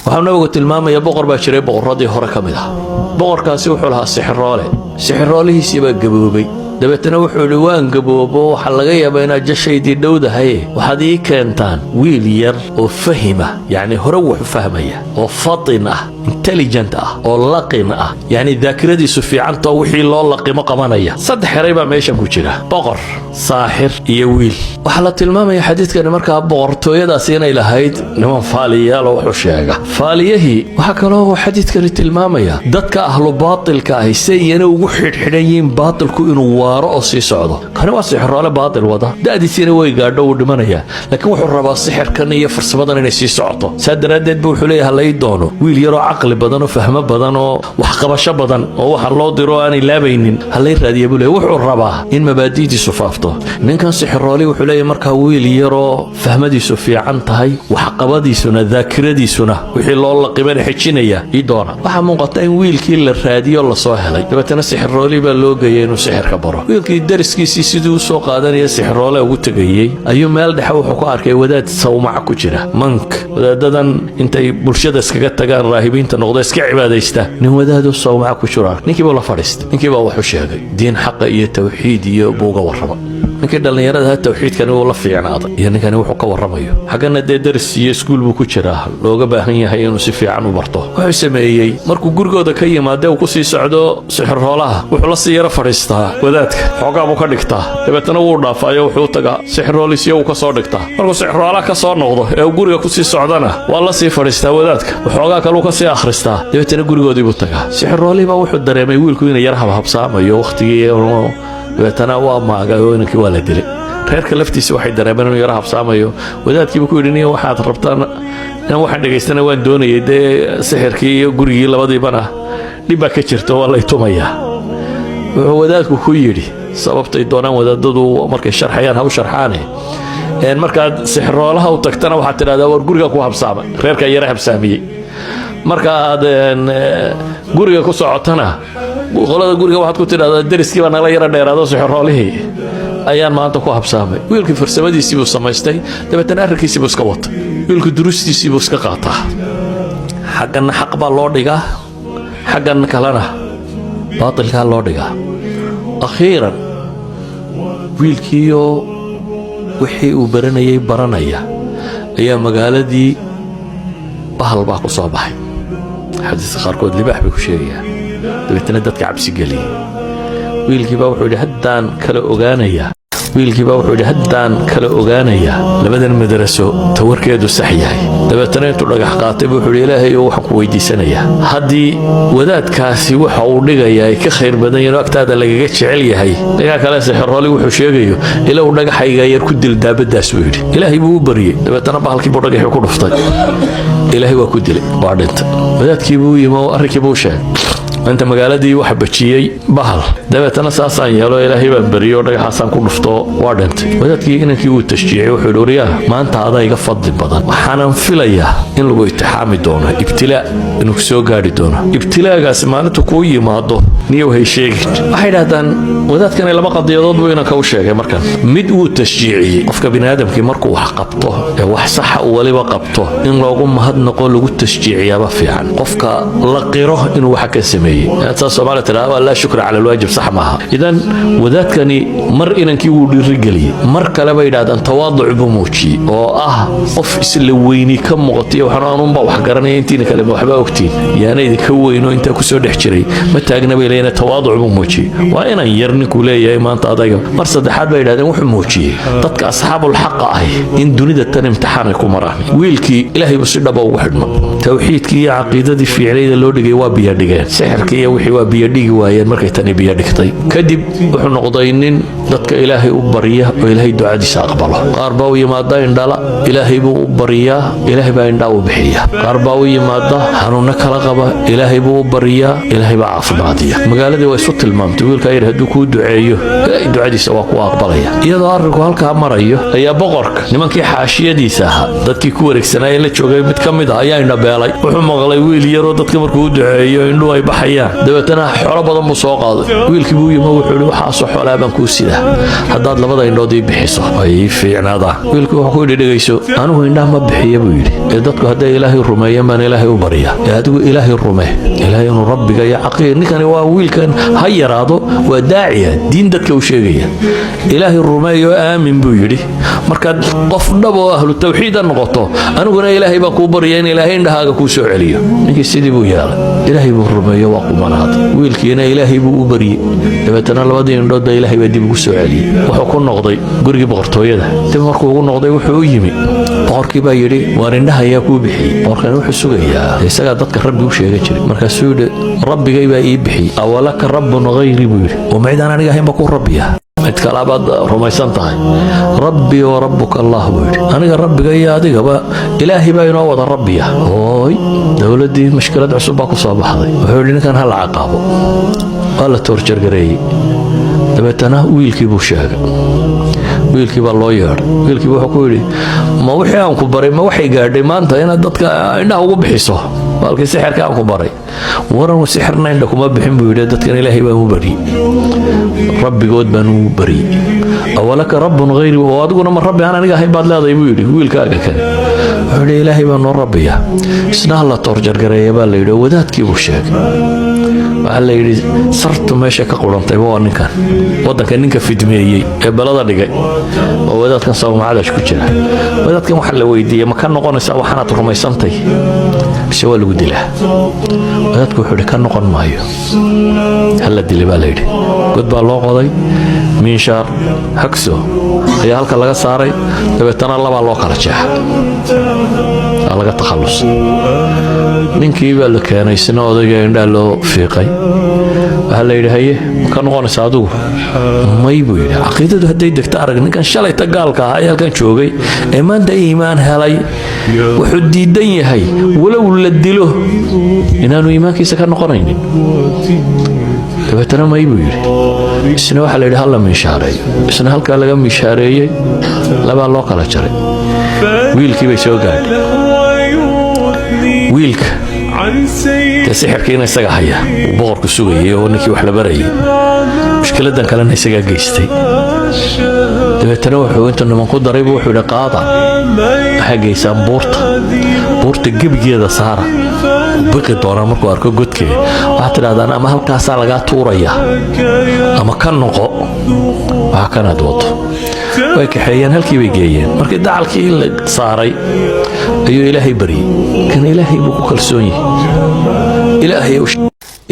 waxaana ugu tilmaamaya boqor baa jiray boqoradii hore kamid ah boqorkaasi wuxuu lahaa sixroolihiisii baa gaboobay dabeetana wuxuu yidhi waan gaboobo waxa laga yaabaa inaad jashaydii dhowdahay waxaad ii keentaan wiil yar oo fahima yacni hore wax u fahmaya oo fatin ah intelligent ah oo laqin ah yacni daakiradiisu fiicanta wixii loo laqimo qabanaya saddex eray baa meeshan ku jira boqor saaxir iyo wiil waxa la tilmaamaya xadiidkani markaa boqortooyadaasi inay lahayd niman faaliyaal oo wuxuu sheega faaliyahii waxa kaloo xadiidkani tilmaamaya dadka ahlu baatilka ahi say iyana ugu xidhxidhan yihiin baatilku inuu waaro oo sii socdo kani waa sixroole baatil wada da'diisina way gaadho uu dhimanaya laakiin wuxuu rabaa sixirkan iyo farsamadan inay sii socoto saa daraaddeed buu wuxuu leeyahay lay doono wiil yaroo caqli badan oo fahmo badan oo wax qabasho badan oo waxa loo diro aanay laabaynin halay raadiyo buu leeyahay wuxuu rabaa in mabaadi'diisu faafto ninkan sixroole wuxuu leeyahay markaa wiil yaroo fahmadiisu fiican tahay wax qabadiisuna daakiradiisuna wixii loo laqimana xijinaya ii doona waxa muuqata in wiilkii la raadiyo la soo helay dabeetana sixroole baa loo geeyay inuu sixirka wiilkii dariskiisii sidii u soo qaadanaya sixroole ugu tagayay ayuu meel dhexe wuxuu ku arkay wadaad sawmaca ku jira mank wadaadadan intay bulshada iskaga tagaan raahibiinta noqdo iska cibaadaysta nin wadaadu sawmaca ku jira ninkiiba la fadhiistay ninkiiba wuxuu sheegay diin xaqa iyo tawxiid iyo buuga warrama ninkii dhallinyarada tawxiidkani uu la fiicnaaday iyo ninkani wuxuu ka warramayo xaggana dee daris iyo iskuul buu ku jiraa looga baahan yahay inuu si fiican u barto wuxuu sameeyey markuu gurigooda ka yimaadee uu ku sii socdo sixroolaha wuxuu la sii yara fadhiistaa wadaadka xoogaa buu ka dhigtaa dabeetana wuu dhaafaayo wuxuu tagaa sixroolisiyo uu ka soo dhigtaa markuu sixroolaha ka soo noqdo ee uu guriga ku sii socdana waa la sii fadhiistaa wadaadka waxoogaa kaluu ka sii akhristaa dabeetana gurigoodii buu tagaa sixroolihii baa wuxuu dareemay wiilku inay yar habhabsaamayo wakhtigii dabeetana waa maagay oo inankii waa la dilay reerka laftiisa waxay dareemeen inuu yara habsaamayo wadaadkiiba ku yidhi niyo waxaad rabtaan inaan waxaan dhegaystana waan doonayay dee sixirkii iyo gurigii labadiibana dhib baa ka jirta waa lay tumayaa wuxuu wadaadku ku yidhi sababtay doonaan wadaadadu markay sharxayaan ha u sharxaane markaad sixroolaha u tagtana waxaad tidhahdaa war guriga ku habsaamay reerkaa yara habsaamiyey marka aad guriga ku socotana qolada guriga waxaad ku tidhahdaa dariskii baa nala yara dheeraado sixroolihii ayaan maanta ku habsaamay wiilkii farsamadiisii buu samaystay dabeetana arrinkiisii buu iska watay wiilku durustiisii buu iska qaataa xagganna xaq baa loo dhigaa xaggan kalena baatilkaa loo dhigaa akhiiran wiilkiioo wixii uu baranayay baranaya ayaa magaaladii bahal baa ku soo baxay xadiiska qaarkood libaax bay ku sheegayaan dabeetana dadka cabsi geliyey wiilkii baa wuxuu yidhi haddaan kala ogaanayaa labadan madraso tawarkeedu sax yahay dabeetana intuu dhagax qaatay buu wuxuu yidhi ilaahay waxaan ku weydiisanayaa haddii wadaadkaasi waxa uu dhigayaa ay ka khayr badan yahin oo agtaada lagaga jecel yahay ninkaa kale sixrooli wuxuu sheegayo ilaa uu dhagaxayga yar ku dil daabadaas buu yidhi ilaahay buu u baryey dabeetana bahalkii buu dhagaxii ku dhuftay ilaahay waa ku dilay waa dhintay wadaadkii buu yimi oo arrinkii buu sheegay inta magaaladii waxa bajiyay bahal dabeetana saasaan yeelo ilaahay baan bariyo dhagaxaasaan ku dhufto waa dhintay wadaadkii inankii uu tashjiicay wuxuu yidhi wariyaa maanta adaa iga fadli badan waxaanan filayaa in lagu itixaami doono ibtilaa inuu soo gaadhi doono ibtilaagaasi maalintu kuu yimaado niyow hay sheegin waxay idhahdaan wadaadkani laba qadiyadood buu inanka u sheegay markan mid wuu tashjiiciyey qofka biniaadamkii markuu wax qabto ee wax saxa uu waliba qabto in loogu mahadnaqo lagu tashjiiciyaaba fiican qofka la qiro inuu waxa ka sameeyey Soomaaliya tiraahdo la shukr ala alwaajib sax maaha idan wadaadkani mar inankii uu dhiirigeliyay mar kale bay yiraahdaan tawaadu buu muujiy oo ah qof isla weyni ka muuqatay waxaanunba wax garanay intii kale waxba ogtiin yaana idinka weyno inta ku soo dhex jiray ma taagna bay leeyna tawaadu buu muujiy waa inaan yar ninku leeyahay maanta adaga mar saddexaad bay yiraahdaan wuxuu muujiyay dadka asxaabul xaq ah in dunida tan imtixaan ay ku maraan wiilkii ilaahay si dhab ugu xidhmo tawxiidkii iyo aqeedadii fiicnayda loo dhigay waa biya dhigeen sixirkii wixii waa biya dhigi waayeen markay tan biya dhigtay kadib wuxuu noqday nin dadka ilaahay u bariya oo ilaahay ducadiisa aqbalo qaar baa u yimaada indhala ilaahay buu u bariyaa ilaahay baa indha u bixiya qaar baa u yimaada xanuuna kala qaba ilaahay buu u bariyaa ilaahay baa caafimaadiya magaaladii way isu tilmaamtay wiilka yar hadduu kuu duceeyo ilaahay ducadiisa waa ku aqbalaya iyadoo arrinku halkaa marayo ayaa boqorka nimankii xaashiyadiisa ahaa dadkii ku wareegsanayeen la joogay mid ka mid ah ayaa indhabeelay wuxuu maqlay wiil yaroo dadka markuu u duceeyo indhuhu ay baxay hayaan dabeetana xoolo badan buu soo qaaday wiilkii buu yimi wuxuu yidhi waxaasoo xoolaa baan kuu sidaa haddaad labada indhood ii bixiso way fiicnaada wiilkii wuxuu ku yidhi dhegayso anigu indhaha ma bixiya buu yidhi ee dadku hadday ilaahay rumeeyaan baan ilaahay u baryaa ee adigu ilaahay rumee ilaahay inuu rabbiga iyo caqiid ninkani waa wiilkan ha yaraado waa daaciya diin dadka u sheegaya ilaahay rumeeyo aamin buu yidhi markaad qof dhab oo ahlu tawxiid noqoto aniguna ilaahay baan kuu baryaa in ilaahay indhahaaga kuu soo celiyo ninkii sidii buu yeelay ilaahay buu rumeeyo waa qumanaaday wiilkiina ilaahay buu u baryey dabeetana labadii indhoodba ilaahay baa dib ugu soo celiyey wuxuu ku noqday gurigii boqortooyada dib markuu ugu noqday wuxuu u yimi boqorkii baa yidhi waar indhaha ayaa kuu bixiyey boqorkani wuxuu sugayaa isagaa dadka rabbi u sheega jiray markaasuu yidhi rabbigay baa ii bixiyey awalaka rabbun hayri buu yidhi oo maydaan aniga ahayn baa kuu rabbiya mid kalaabaad rumaysan tahay rabbi wa rabbuka allah buu yidhi aniga rabbiga iyo adigaba ilaahay baa inoo wada rabbiya hooy dowladdii mashkilad cusub baa ku soo baxday wuxuu yidhi ninkan ha la caqaabo waa la toorjargareeyey dabeetana wiilkii buu sheegay wiilkii baa loo yeedhay wiilkii wuxuu ku yidhi ma wixii aan ku baray ma waxay gaadhay maanta inaad dadka indhaha ugu bixiso baalkii sixirka aan ku baray waran sixirna indha kuma bixin buu yidhi dadkan ilaahay baan u baryey rabbigood baan u baryey awalaka rabbun hayri oo adiguna ma rabbi aan aniga ahayn baad leedahay buu yidhi wiilkaaga kale wuxuu yidhi ilaahay baa noo rabbiya isna ha la toorjargareeya baa la yidhi oo wadaadkii buu sheegay waxaa la yidhi sartu meesha ka qurantay waa ninkan waddanka ninka fidmeeyey ee balada dhigay oo wadaadkan sawmacadash ku jira wadaadkan waxaa la weydiiyey ma ka noqonaysaa waxaanaad rumaysantay bise waa lagu dilaa wadaadku wuxuu yidhi ka noqon maayo hala dilay baa la yidhi god baa loo qoday miinshaar hagso ayaa halka laga saaray dabeetana labaa loo kala jeexa laga takhallus ninkii baa la keenay isna odayga indhaa loo fiiqay waxaa la yidhi haye ma ka noqonaysa adigu may buu yidhi caqiidadu hadday degto arag ninkan shalayta gaalka ahaa ee halkan joogay ee maanta iimaan helay wuxuu diidan yahay walow la dilo inaanu iimaankiisa ka noqonaynin dabeetana may buu yidhi isna waxaa la yidhi hala miishaareeyo isna halkaa laga miishaareeyey labaa loo kala jaray wiilkii bay soo gaadhay wiilka dee sixirkiina isaga haya uu boqorku sugayay oo ninkii wax la barayay mushkiladan kalena isagaa geystay dabeetana wuxuu intuu niman ku daraybu wuxuu yidhi qaada waxaa geysaan buurta gebigeeda saara biqi doonaa markuu arko godkeeda waxaad tidhahdaan ama halkaasaa lagaa tuuraya ama ka noqo waxa kanaad wado way kaxeeyeen halkii bay geeyeen markii dacalkii la saaray ayuu ilaahay baryey kan ilaahay buu ku kalsoon yahay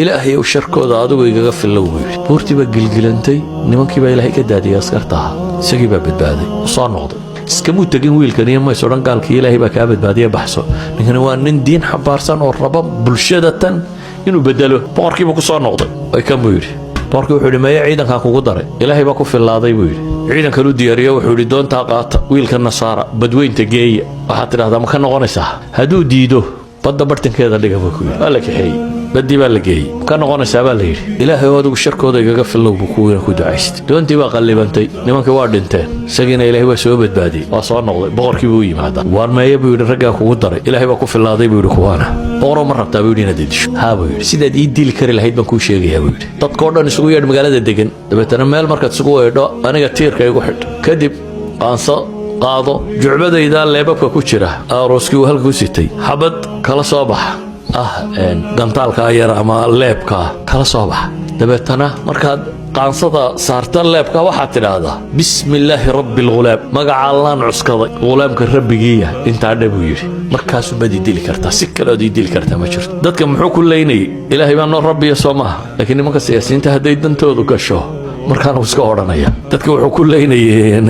ilaahay u sharkooda adigu igaga fillow buu yidhi buurtii baa gilgilantay nimankii baa ilaahay ka daadiyay askarta ahaa isagii baa badbaaday u soo noqday iskamuu tegin wiilkan iyo mays odhan gaalkii ilaahay baa kaa badbaadiya baxso ninkani waa nin diin xambaarsan oo raba bulshada tan inuu bedelo boqorkiibuu ku soo noqday way kan buu yidhi boqorkii wuxuu yidhi maya ciidankan kugu daray ilaahay baa ku fillaaday buu yidhi ciidankan u diyaariyo wuxuu yidhi doontaa qaata wiilka nasaara badweynta geeya waxaad tidhahdaa ma ka noqonaysaa hadduu diido badda bartankeeda dhiga buu ku yidhi waa la kaxeeyey baddii baa la geeyey ka noqonaysaa baa la yidhi ilaahay oo adigu sharkooda igaga fillow buu kuwiina ku ducaystay doontii baa qallibantay nimankii waa dhinteen isagiina ilaahay waa soo badbaadiyey waa soo noqday boqorkii buu u yimaada waar meeye buu yidhi raggaa kugu daray ilaahay baa ku fillaaday buu yidhi kuwaana boqoroo ma rabtaa buu yidhi inaad idisho haa buu yidhi sidaad ii dili kari lahayd baan kuu sheegayaa buu yidhi dadkoo dhan isugu yeedh magaalada degan dabeetana meel markaad isugu weedho aniga tiirka igu xidh kadib qaanso qaado jucbadayda leebabka ku jira arooskii uu halka ku sitay xabad kala soo baxa gantaalka yar ama leebka kala soo baxa dabeetana markaad qaansada saarta leebka waxaad tidhaahdaa bismillaahi rabbi alghulaam magaca allaan cuskaday ghulaamka rabbigiiya intaa dhe buu yidhi markaasuu baad ii dili kartaa si kaleood ii dili kartaa ma jirto dadka muxuu ku leynayay ilaahay baa noo rabbiya soo maaha laakiin nimanka siyaasiyiinta hadday dantoodu gasho markaan iska odhanaya dadka wuxuu ku leynayeen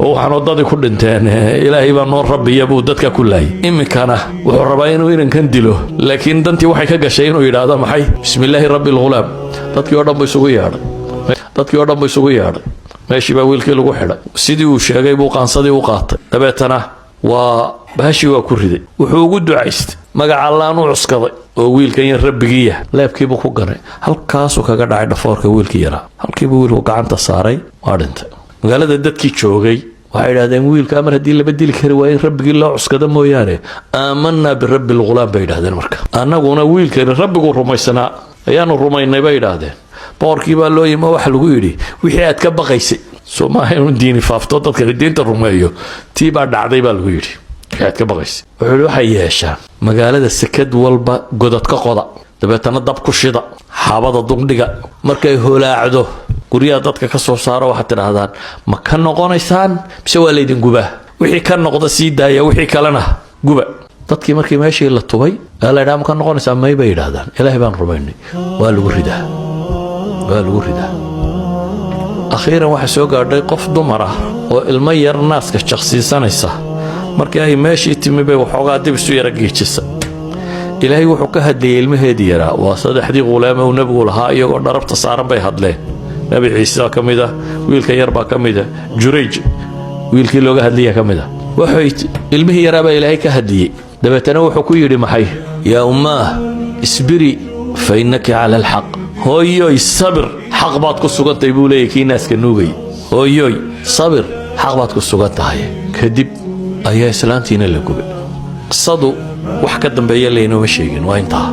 waxaan wadadii ku dhinteen ilaahay baa noo rabbiya buu dadka ku laayay iminkana wuxuu rabaa inuu inankan dilo laakiin dantii waxay ka gashay inuu yidhaahdo maxay bismillaahi rabbi alghulaam dadkii oo dhan buu isugu yeedhay meeshii baa wiilkii lagu xidhay sidii uu sheegay buu qaansadii u qaatay dabeetana waa bahashii waa ku riday wuxuu ugu ducaystay magaca allaan u cuskaday oo wiilkan yar rabbigiiya leebkiibuu ku ganay halkaasuu kaga dhacay dhafoorka wiilkii yaraa halkiibuu wiilku gacanta saaray waa dhintay magaalada dadkii joogay waxay yidhahdeen wiilka amar haddii laba dili kari waa in rabbigii loo cuskada mooyaane aamanaa birabbi alghulaam bay yidhahdeen marka annaguna wiilkani rabbiguu rumaysanaa ayaanu rumaynay bay yidhaahdeen. boqorkii baa loo yimi waxa lagu yidhi wixii aad ka baqaysay soo maaha inuu diini faafto dadka diinta rumeeyo tii baa dhacday baa lagu yidhi wixii aad ka baqaysay. wuxuu yidhi waxay yeeshaan magaalada sekad walba godad ka qoda dabeetana dab ku shida xaabada dugdhiga markay holaacdo guryaha dadka ka soo saaro waxaad tidhaahdaan ma ka noqonaysaan mise waa laydin gubaa wixii ka noqda sii daaya wixii kalena guba. dadkii markii meeshii la tubay la yidhaha ma ka noqonaysaa may bay yidhaahdaan ilaahay baan rumaynay waa lagu ridaa akhiiran waxaa soo gaadhay qof dumar ah oo ilmo yar naaska jaqsiisanaysa markii ay meeshii timi bay waxoogaa dib isu yara geejisa ilaahay wuxuu ka hadlayay ilmaheedii yaraa waa 3 qulaama uu nabigu lahaa iyagoo dharabta saaran bay hadleen nabi ciise ka mid ah wiilka yar baa ka mid ah Jurayj wiilkii looga hadlayay ka mid ah waxay ilmihii yaraa baa ilaahay ka hadlayay dabeetana wuxuu ku yidhi maxay yaa ummaa isbiri fa innaka cala alxaq hooyoy sabir xaq baad ku sugantay buu leeyahay kii naaska nuugay hooyoy sabir xaq baad ku sugantahay kadib ayaa islaantiina la gubay qisadu wax ka dambeeya leeyno ma sheegin waa intaa.